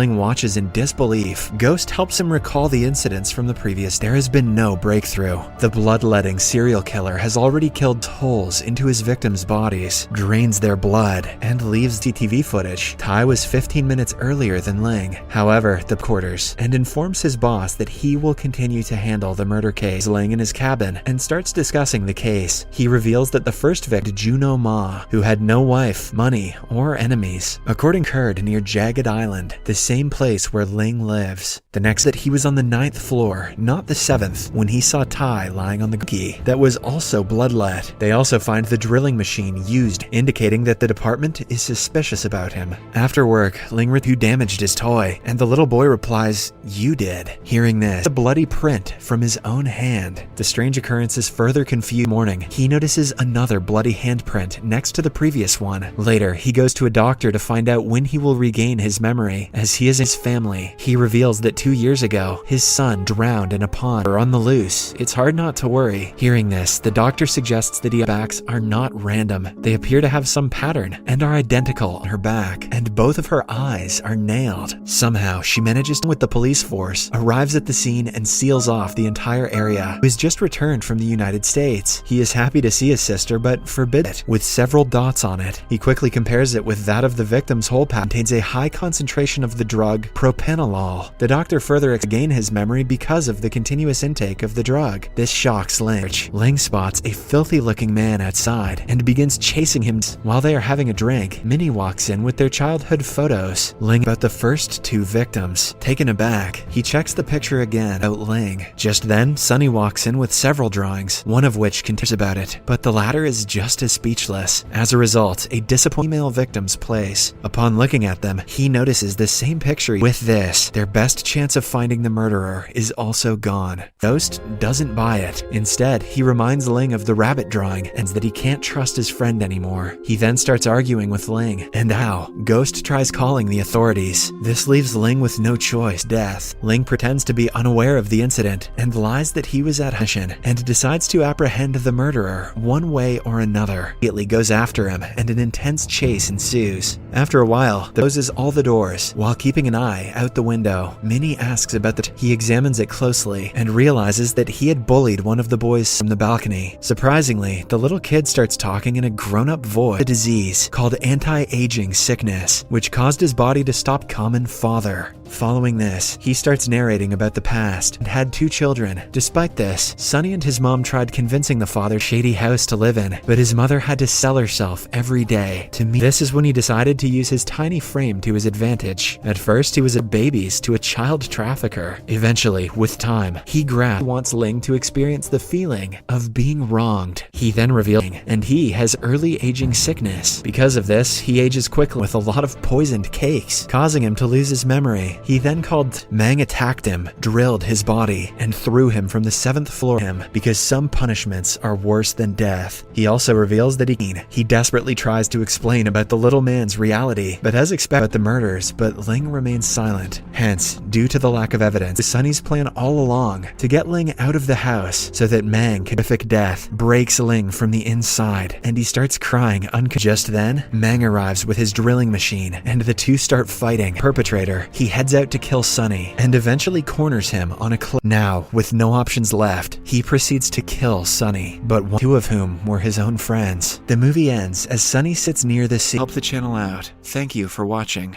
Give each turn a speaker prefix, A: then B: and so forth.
A: Ling watches in disbelief. Ghost helps him recall the incidents from the previous day. There has been no breakthrough. The bloodletting serial killer has already killed holes into his victims' bodies, drains their blood, and leaves CCTV footage. Tai was 15 minutes earlier than Ling. However, the quarters and informs his boss that he will continue to handle the murder case. Ling in his cabin and starts discussing the case. He reveals that the first victim, Juno Ma, who had no wife, money, or enemies, according to Kurd near Jagged Island, the same place where Ling lives. The next that he was on the 9th floor, not the 7th, when he saw Tai lying on the key that was also bloodlet. They also find the drilling machine used, indicating that the department is suspicious about him. After work, Ling who damaged his toy, and the little boy replies, "You did." Hearing this, a bloody print from his own hand. The strange occurrence is further confused. Morning, he notices another bloody handprint next to the previous one. Later, he goes to a doctor to find out when he will regain his memory, as he is his family. He reveals that 2 years ago, his son drowned in a pond or on the loose. It's hard not to worry. Hearing this, the doctor suggests that her backs are not random. They appear to have some pattern and are identical on her back, and both of her eyes are nailed. Somehow, she manages to, with the police force, arrives at the scene and seals off the entire area. He has just returned from the United States. He is happy to see his sister, but forbid it, with several dots on it. He quickly compares it with that of the victim's whole pattern. Contains a high concentration of the drug propranolol. The doctor further gains his memory because of the continuous intake of the drug. This shocks Ling. Ling spots a filthy-looking man outside and begins chasing him. While they are having a drink, Minnie walks in with their childhood photos. Ling about the first 2 victims. Taken aback, he checks the picture again about Ling. Just then, Sunny walks in with several drawings, one of which contains about it, but the latter is just as speechless. As a result, a disappointed female victim's place. Upon looking at them, he notices the same picture. With this, their best chance of finding the murderer is also gone. Ghost doesn't buy it. Instead, he reminds Ling of the rabbit drawing and that he can't trust his friend anymore. He then starts arguing with Ling, and how Ghost tries calling the authorities. This leaves Ling with no choice: death. Ling pretends to be unaware of the incident and lies that he was at mission and decides to apprehend the murderer one way or another. Immediately goes after him, and an intense chase ensues. After a while, closes all the doors while keeping an eye out the window. Minnie asks about the he examines it closely and realizes that he had bullied one of the boys from the balcony. Surprisingly, the little kid starts talking in a grown-up voice. A disease called anti-aging sickness, which caused his body to stop common father. Following this, he starts narrating about the past and had 2 children. Despite this, Sunny and his mom tried convincing the father shady house to live in, but his mother had to sell herself every day to meet. This is when he decided to use his tiny frame to his advantage. At first, he was a babies to a child trafficker. Eventually, with time, he wants Ling to experience the feeling of being wronged. He then reveals, and he has early aging sickness. Because of this, he ages quickly with a lot of poisoned cakes, causing him to lose his memory. He then called Mang attacked him, drilled his body, and threw him from the 7th floor because some punishments are worse than death. He also reveals that he desperately tries to explain about the little man's reality, but as expected about the murders, but Ling remains silent. Hence, due to the lack of evidence, Sunny's plan all along to get Ling out of the house so that Mang can horrific death breaks Ling from the inside, and he starts crying Just then, Mang arrives with his drilling machine, and the 2 start fighting. Perpetrator, he heads out to kill Sunny, and eventually corners him on a cliff. Now, with no options left, he proceeds to kill Sunny, but 2 of whom were his own friends. The movie ends as Sunny sits near the sea. Help the channel out. Thank you for watching.